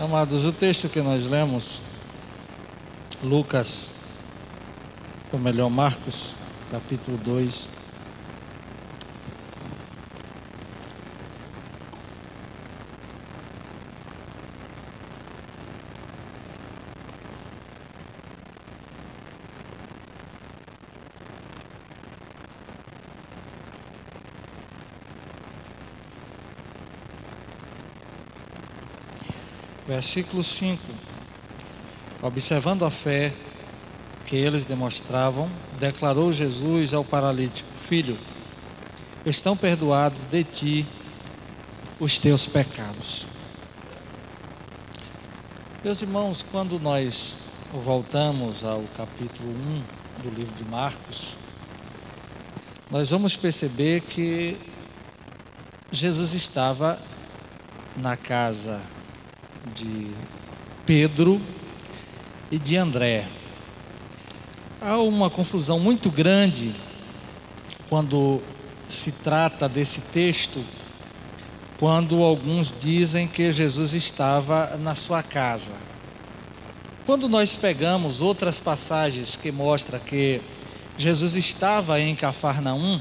Amados, o texto que nós lemos, Lucas, ou melhor, Marcos, capítulo 2. Versículo 5. Observando a fé que eles demonstravam, declarou Jesus ao paralítico: Filho, estão perdoados de ti os teus pecados. Meus irmãos, quando nós voltamos ao capítulo 1 do livro de Marcos, nós vamos perceber que Jesus estava na casa de Pedro e de André. Há uma confusão muito grande quando se trata desse texto, quando alguns dizem que Jesus estava na sua casa. Quando nós pegamos outras passagens que mostram que Jesus estava em Cafarnaum,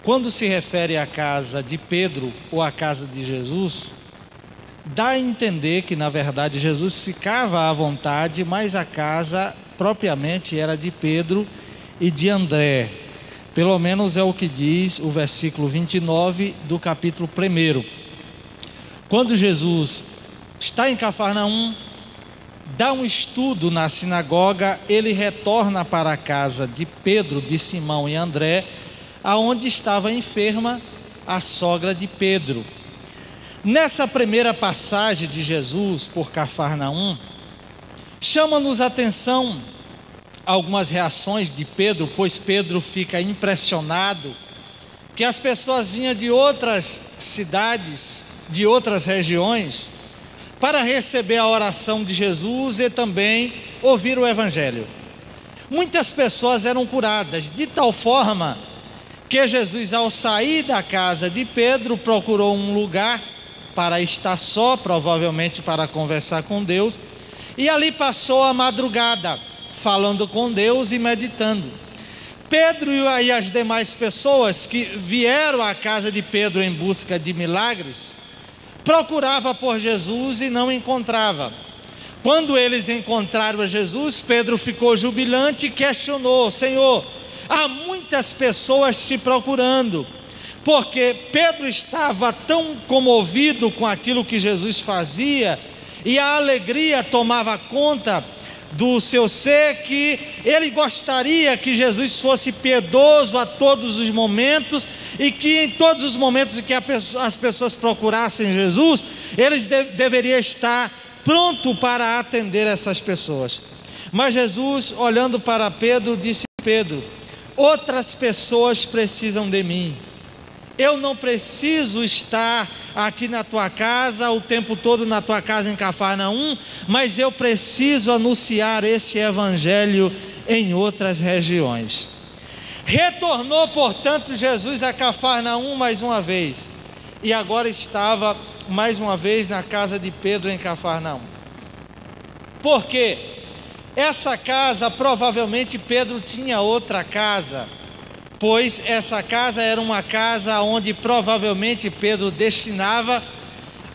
quando se refere à casa de Pedro ou à casa de Jesus, dá a entender que, na verdade, Jesus ficava à vontade, mas a casa propriamente era de Pedro e de André. Pelo menos é o que diz o versículo 29 do capítulo 1. Quando Jesus está em Cafarnaum, dá um estudo na sinagoga, ele retorna para a casa de Pedro, de Simão e André, aonde estava enferma a sogra de Pedro. Nessa primeira passagem de Jesus por Cafarnaum, chama-nos a atenção algumas reações de Pedro, pois Pedro fica impressionado que as pessoas vinham de outras cidades, de outras regiões, para receber a oração de Jesus e também ouvir o Evangelho. Muitas pessoas eram curadas, de tal forma que Jesus, ao sair da casa de Pedro, procurou um lugar para estar só, provavelmente para conversar com Deus, e ali passou a madrugada, falando com Deus e meditando. Pedro e as demais pessoas que vieram à casa de Pedro em busca de milagres, procuravam por Jesus e não encontrava. Quando eles encontraram a Jesus, Pedro ficou jubilante e questionou: Senhor, há muitas pessoas te procurando. Porque Pedro estava tão comovido com aquilo que Jesus fazia, e a alegria tomava conta do seu ser, que ele gostaria que Jesus fosse piedoso a todos os momentos, e que em todos os momentos em que as pessoas procurassem Jesus, eles deveriam estar pronto para atender essas pessoas. Mas Jesus, olhando para Pedro, disse: Pedro, outras pessoas precisam de mim. Eu não preciso estar aqui na tua casa, o tempo todo na tua casa em Cafarnaum, mas eu preciso anunciar esse evangelho em outras regiões. Retornou, portanto, Jesus a Cafarnaum mais uma vez, e agora estava mais uma vez na casa de Pedro em Cafarnaum. Por quê? Essa casa, provavelmente Pedro tinha outra casa, pois essa casa era uma casa onde provavelmente Pedro destinava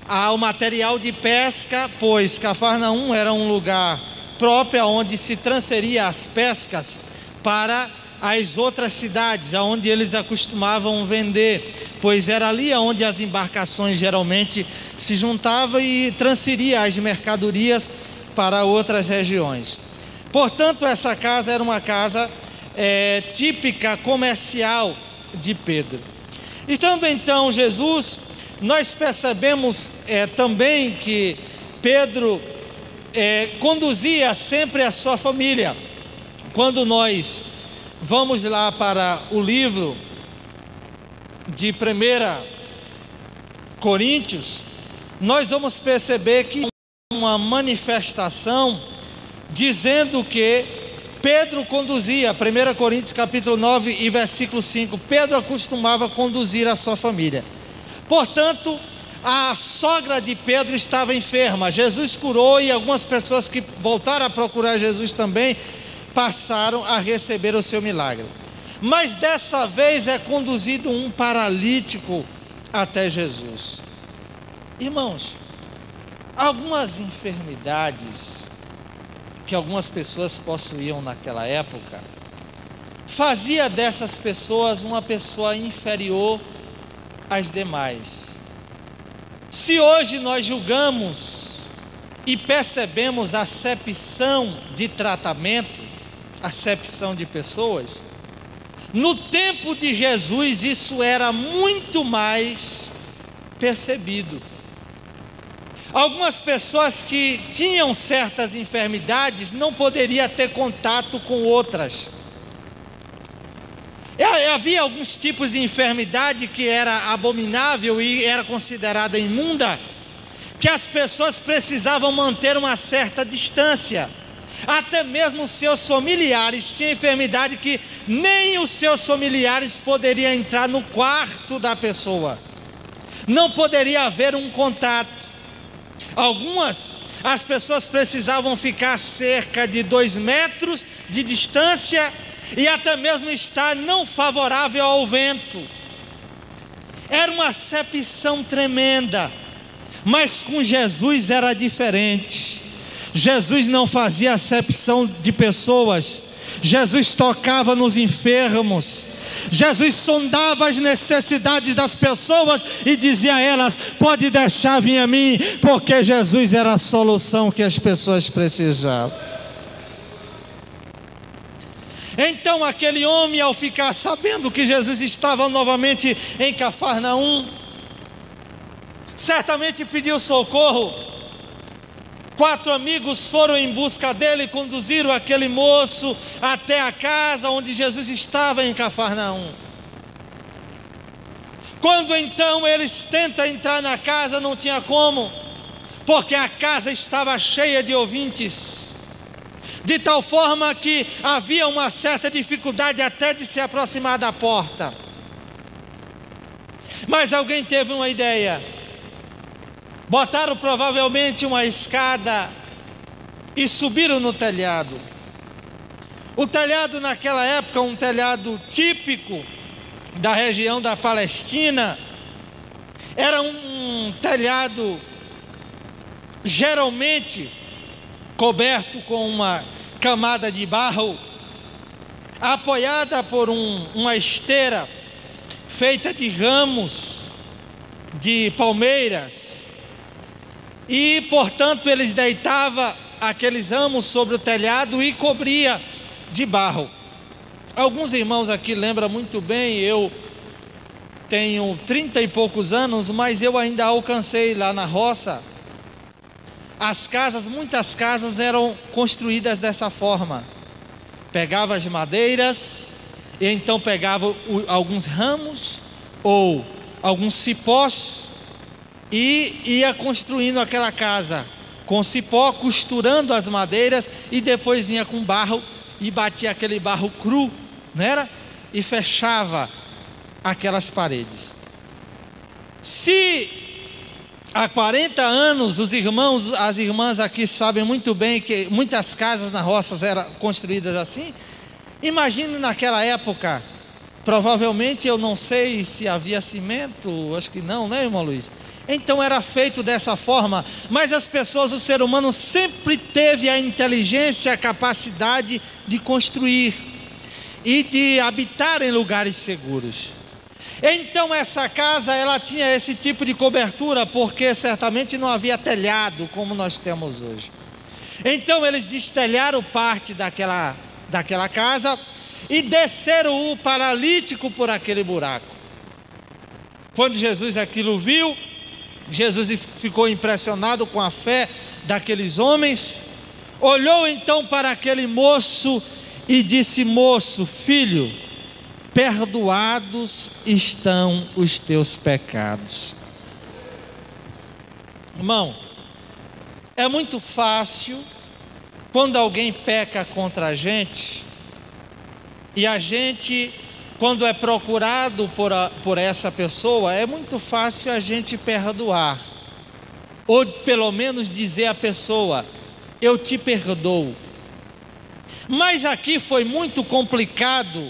ao material de pesca, pois Cafarnaum era um lugar próprio onde se transferia as pescas para as outras cidades, aonde eles acostumavam vender, pois era ali onde as embarcações geralmente se juntavam e transferiam as mercadorias para outras regiões. Portanto, essa casa era uma casa típica comercial de Pedro. Estando então Jesus, nós percebemos também que Pedro conduzia sempre a sua família. Quando nós vamos lá para o livro de 1 Coríntios, nós vamos perceber que uma manifestação dizendo que Pedro conduzia, 1 Coríntios capítulo 9 e versículo 5, Pedro acostumava conduzir a sua família. Portanto, a sogra de Pedro estava enferma. Jesus curou e algumas pessoas que voltaram a procurar Jesus também passaram a receber o seu milagre. Mas dessa vez é conduzido um paralítico até Jesus. Irmãos, algumas enfermidades que algumas pessoas possuíam naquela época fazia dessas pessoas uma pessoa inferior às demais. Se hoje nós julgamos e percebemos acepção de tratamento, acepção de pessoas, no tempo de Jesus isso era muito mais percebido. Algumas pessoas que tinham certas enfermidades não poderiam ter contato com outras. Havia alguns tipos de enfermidade que era abominável e era considerada imunda, que as pessoas precisavam manter uma certa distância. Até mesmo os seus familiares tinham enfermidade que nem os seus familiares poderiam entrar no quarto da pessoa. Não poderia haver um contato. Algumas, as pessoas precisavam ficar cerca de 2 metros de distância e até mesmo estar não favorável ao vento. Era uma acepção tremenda, mas com Jesus era diferente. Jesus não fazia acepção de pessoas, Jesus tocava nos enfermos, Jesus sondava as necessidades das pessoas e dizia a elas: pode deixar vir a mim, porque Jesus era a solução que as pessoas precisavam. Então aquele homem, ao ficar sabendo que Jesus estava novamente em Cafarnaum, certamente pediu socorro. 4 amigos foram em busca dele e conduziram aquele moço até a casa onde Jesus estava em Cafarnaum. Quando então eles tentam entrar na casa, não tinha como, porque a casa estava cheia de ouvintes, de tal forma que havia uma certa dificuldade até de se aproximar da porta. Mas alguém teve uma ideia. Botaram provavelmente uma escada e subiram no telhado. O telhado naquela época, um telhado típico da região da Palestina, era um telhado geralmente coberto com uma camada de barro, apoiada por uma esteira feita de ramos de palmeiras, e portanto eles deitavam aqueles ramos sobre o telhado e cobria de barro. Alguns irmãos aqui lembram muito bem, eu tenho 30 e poucos anos, mas eu ainda alcancei lá na roça. As casas, muitas casas eram construídas dessa forma. Pegava as madeiras, e então pegava alguns ramos ou alguns cipós e ia construindo aquela casa com cipó, costurando as madeiras, e depois vinha com barro e batia aquele barro cru, não era? E fechava aquelas paredes. Se há 40 anos os irmãos, as irmãs aqui sabem muito bem que muitas casas na roça eram construídas assim, imagine naquela época. Provavelmente, eu não sei se havia cimento, acho que não, né, irmão Luiz? Então era feito dessa forma, mas as pessoas, o ser humano sempre teve a inteligência, a capacidade de construir e de habitar em lugares seguros. Então essa casa, ela tinha esse tipo de cobertura, porque certamente não havia telhado como nós temos hoje. Então eles destelharam parte daquela casa e desceram o paralítico por aquele buraco. Quando Jesus aquilo viu, Jesus ficou impressionado com a fé daqueles homens, olhou então para aquele moço e disse: moço, filho, perdoados estão os teus pecados. Irmão, é muito fácil quando alguém peca contra a gente, e a gente, quando é procurado por essa pessoa, é muito fácil a gente perdoar, ou pelo menos dizer à pessoa: eu te perdoo. Mas aqui foi muito complicado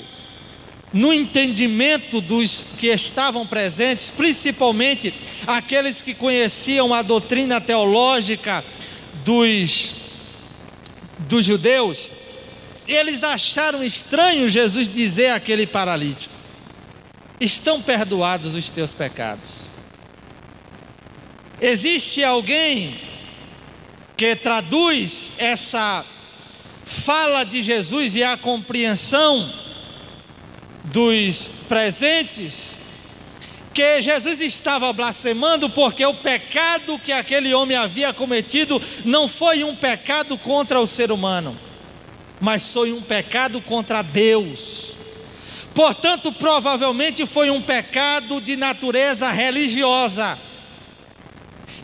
no entendimento dos que estavam presentes, principalmente aqueles que conheciam a doutrina teológica dos judeus. Eles acharam estranho Jesus dizer àquele paralítico: estão perdoados os teus pecados. Existe alguém que traduz essa fala de Jesus e a compreensão dos presentes, que Jesus estava blasfemando porque o pecado que aquele homem havia cometido não foi um pecado contra o ser humano, mas foi um pecado contra Deus. Portanto, provavelmente foi um pecado de natureza religiosa,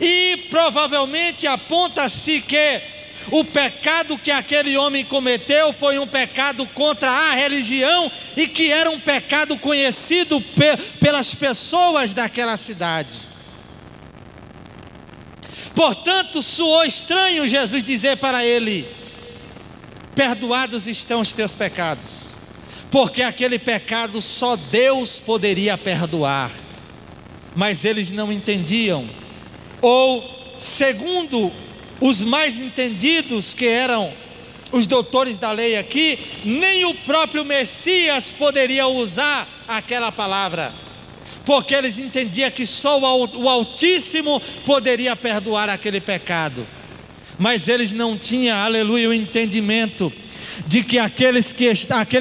e provavelmente aponta-se que o pecado que aquele homem cometeu foi um pecado contra a religião, e que era um pecado conhecido pelas pessoas daquela cidade. Portanto, soou estranho Jesus dizer para ele: perdoados estão os teus pecados, porque aquele pecado só Deus poderia perdoar. Mas eles não entendiam, ou segundo os mais entendidos, que eram os doutores da lei aqui, nem o próprio Messias poderia usar aquela palavra, porque eles entendiam que só o Altíssimo poderia perdoar aquele pecado. Mas eles não tinham, aleluia, o entendimento de que aquele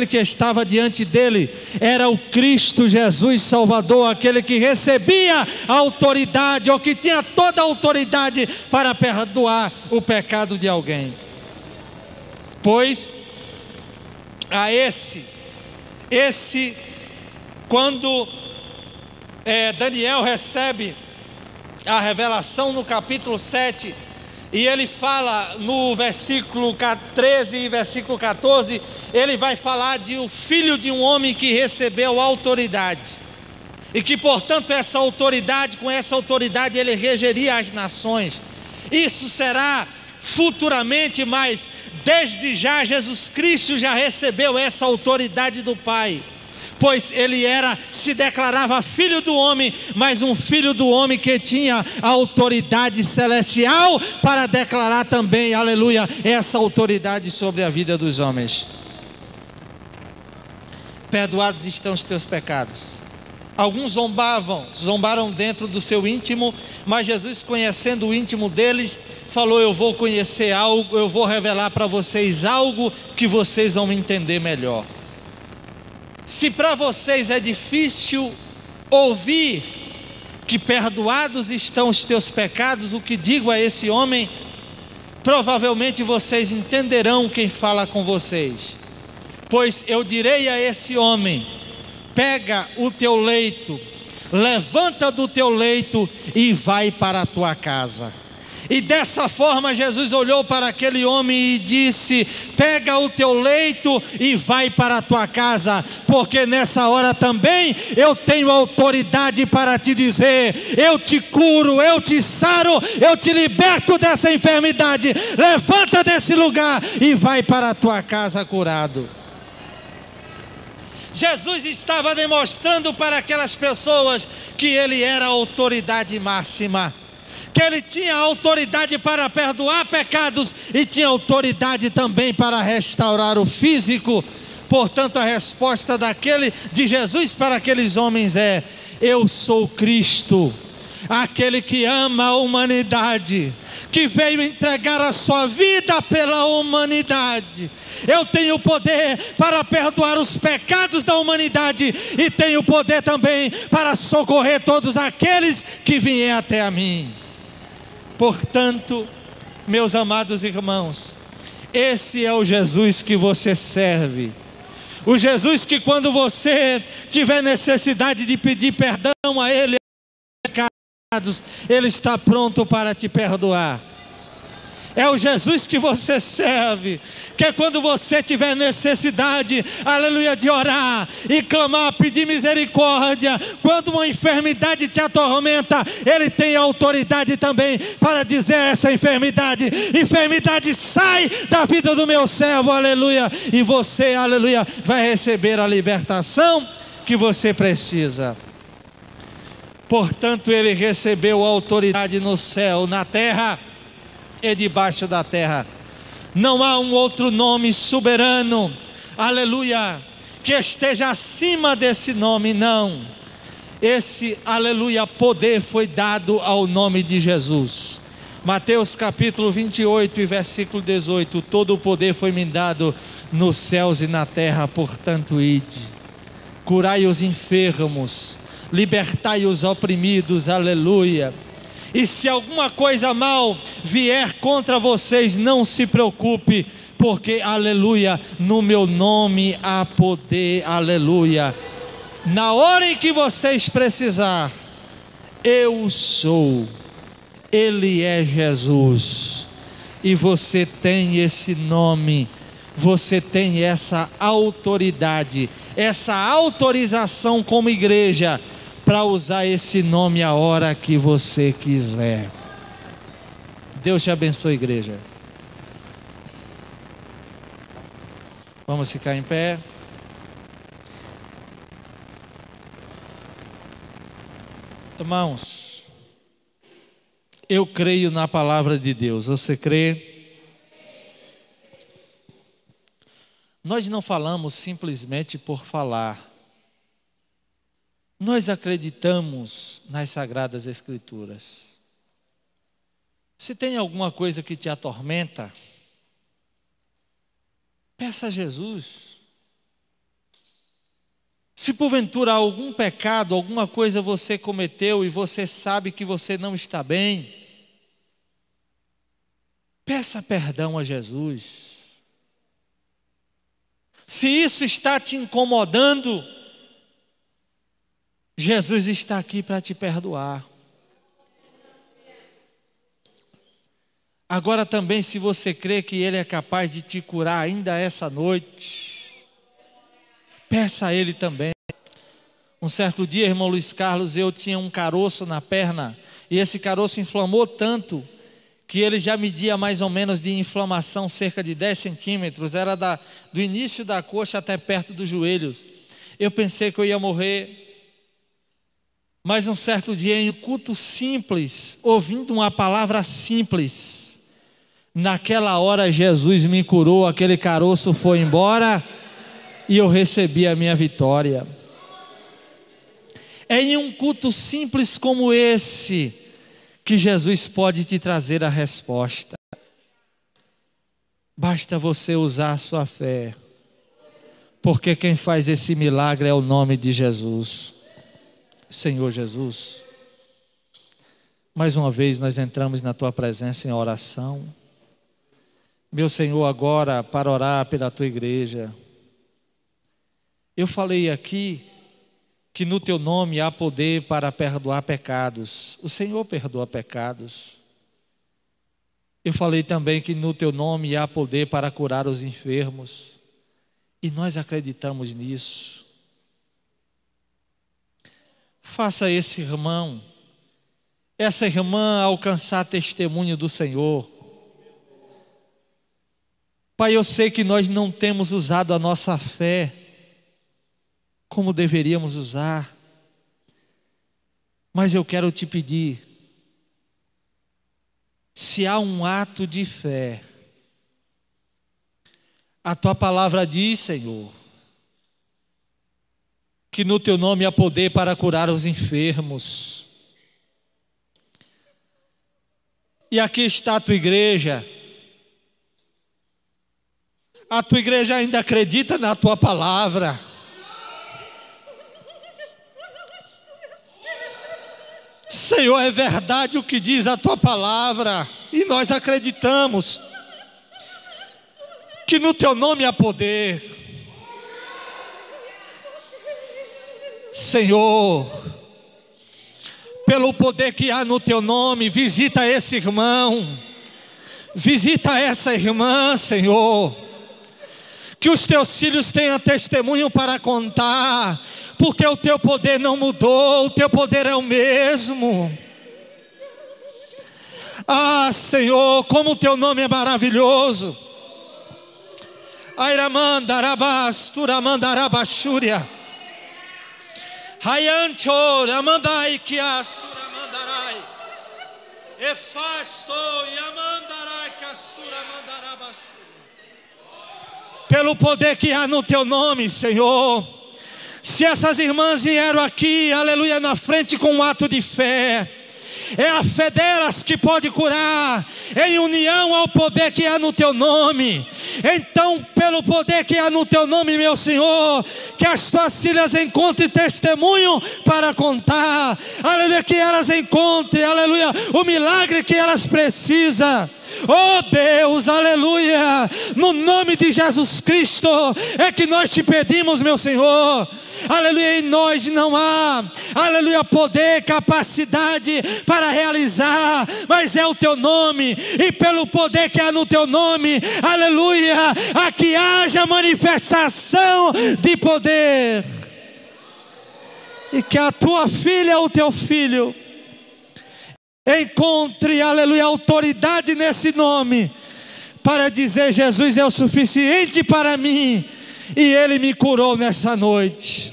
que estava diante dele era o Cristo Jesus Salvador, aquele que recebia a autoridade, ou que tinha toda a autoridade para perdoar o pecado de alguém. Pois a esse quando Daniel recebe a revelação no capítulo 7, e ele fala no versículo 13 e versículo 14, ele vai falar de o filho de um homem que recebeu autoridade, e que portanto com essa autoridade ele regeria as nações. Isso será futuramente, mas desde já Jesus Cristo já recebeu essa autoridade do Pai, pois ele se declarava filho do homem, mas um filho do homem que tinha a autoridade celestial para declarar também, aleluia, essa autoridade sobre a vida dos homens. Perdoados estão os teus pecados. Alguns zombaram dentro do seu íntimo, mas Jesus, conhecendo o íntimo deles, falou: eu vou conhecer algo, eu vou revelar para vocês algo que vocês vão entender melhor. Se para vocês é difícil ouvir que perdoados estão os teus pecados, o que digo a esse homem, provavelmente vocês entenderão quem fala com vocês. Pois eu direi a esse homem: pega o teu leito, levanta do teu leito e vai para a tua casa. E dessa forma Jesus olhou para aquele homem e disse: pega o teu leito e vai para a tua casa, porque nessa hora também eu tenho autoridade para te dizer: eu te curo, eu te saro, eu te liberto dessa enfermidade. Levanta desse lugar e vai para a tua casa curado. Jesus estava demonstrando para aquelas pessoas que ele era a autoridade máxima, que ele tinha autoridade para perdoar pecados e tinha autoridade também para restaurar o físico. Portanto, a resposta de Jesus para aqueles homens é: eu sou Cristo, aquele que ama a humanidade, que veio entregar a sua vida pela humanidade. Eu tenho poder para perdoar os pecados da humanidade, e tenho poder também para socorrer todos aqueles que vierem até a mim. Portanto, meus amados irmãos, esse é o Jesus que você serve. O Jesus que, quando você tiver necessidade de pedir perdão a Ele, Ele está pronto para te perdoar. É o Jesus que você serve, que é quando você tiver necessidade, aleluia, de orar e clamar, pedir misericórdia. Quando uma enfermidade te atormenta, Ele tem autoridade também para dizer a essa enfermidade: enfermidade, sai da vida do meu servo, aleluia. E você, aleluia, vai receber a libertação que você precisa. Portanto, Ele recebeu autoridade no céu, na terra e debaixo da terra. Não há um outro nome soberano, aleluia, que esteja acima desse nome, não. Esse, aleluia, poder foi dado ao nome de Jesus. Mateus capítulo 28 e versículo 18: todo o poder foi me dado nos céus e na terra, portanto ide, curai os enfermos, libertai os oprimidos, aleluia. E se alguma coisa mal vier contra vocês, não se preocupe, porque, aleluia, no meu nome há poder, aleluia. Na hora em que vocês precisar, eu sou, Ele é Jesus, e você tem esse nome, você tem essa autoridade, essa autorização como igreja, para usar esse nome a hora que você quiser. Deus te abençoe, igreja. Vamos ficar em pé. Irmãos, eu creio na palavra de Deus. Você crê? Nós não falamos simplesmente por falar. Nós acreditamos nas Sagradas Escrituras. Se tem alguma coisa que te atormenta, peça a Jesus. Se porventura algum pecado, alguma coisa você cometeu e você sabe que você não está bem, peça perdão a Jesus. Se isso está te incomodando, Jesus está aqui para te perdoar. Agora também, se você crê que Ele é capaz de te curar ainda essa noite, peça a Ele também. Um certo dia, irmão Luiz Carlos, eu tinha um caroço na perna, e esse caroço inflamou tanto, que ele já media mais ou menos de inflamação cerca de 10 centímetros, era do início da coxa até perto dos joelhos. Eu pensei que eu ia morrer. Mas um certo dia, em um culto simples, ouvindo uma palavra simples, naquela hora Jesus me curou, aquele caroço foi embora e eu recebi a minha vitória. É em um culto simples como esse que Jesus pode te trazer a resposta. Basta você usar a sua fé, porque quem faz esse milagre é o nome de Jesus. Senhor Jesus, mais uma vez nós entramos na Tua presença em oração. Meu Senhor, agora para orar pela Tua igreja. Eu falei aqui que no Teu nome há poder para perdoar pecados. O Senhor perdoa pecados. Eu falei também que no Teu nome há poder para curar os enfermos. E nós acreditamos nisso. Faça esse irmão, essa irmã alcançar testemunho do Senhor. Pai, eu sei que nós não temos usado a nossa fé como deveríamos usar, mas eu quero te pedir, se há um ato de fé, a Tua palavra diz, Senhor, que no Teu nome há poder para curar os enfermos. E aqui está a Tua igreja. A Tua igreja ainda acredita na Tua palavra. Senhor, é verdade o que diz a Tua palavra, e nós acreditamos que no Teu nome há poder. Senhor, pelo poder que há no Teu nome, visita esse irmão, Visita essa irmã, Senhor. Que os teus filhos tenham testemunho para contar, porque o teu poder não mudou, o teu poder é o mesmo. Ah, Senhor, como o teu nome é maravilhoso. Airamandarabas, turamandarabashúria. Hayancho, amandai kias, turamandarai. Efasto, yamandarai, castura mandarabashúria. Pelo poder que há no teu nome, Senhor. Se essas irmãs vieram aqui, aleluia, na frente com um ato de fé, é a fé delas que pode curar, em união ao poder que há no teu nome. Então, pelo poder que há no teu nome, meu Senhor, que as tuas filhas encontrem testemunho para contar, aleluia, que elas encontrem, aleluia, o milagre que elas precisam. Oh Deus, aleluia, no nome de Jesus Cristo é que nós te pedimos, meu Senhor. Aleluia, em nós não há, aleluia, poder, capacidade para realizar, mas é o teu nome, e pelo poder que há no teu nome, aleluia, a que haja manifestação de poder, e que a tua filha, o teu filho, encontre, aleluia, autoridade nesse nome, para dizer: Jesus é o suficiente para mim, e Ele me curou nessa noite.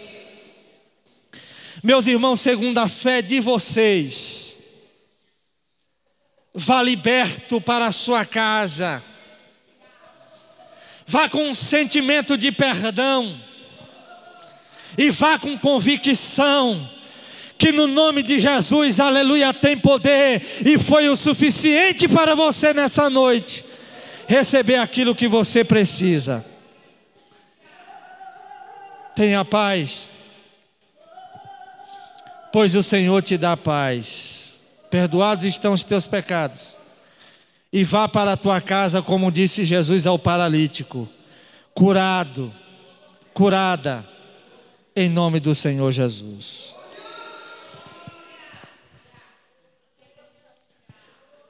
Meus irmãos, segundo a fé de vocês, vá liberto para a sua casa, vá com um sentimento de perdão, e vá com convicção, que no nome de Jesus, aleluia, tem poder, e foi o suficiente para você nessa noite, receber aquilo que você precisa. Tenha paz, pois o Senhor te dá paz. Perdoados estão os teus pecados, e vá para a tua casa, como disse Jesus ao paralítico, curado, curada, em nome do Senhor Jesus.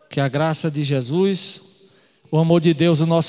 Que a graça de Jesus, o amor de Deus, o nosso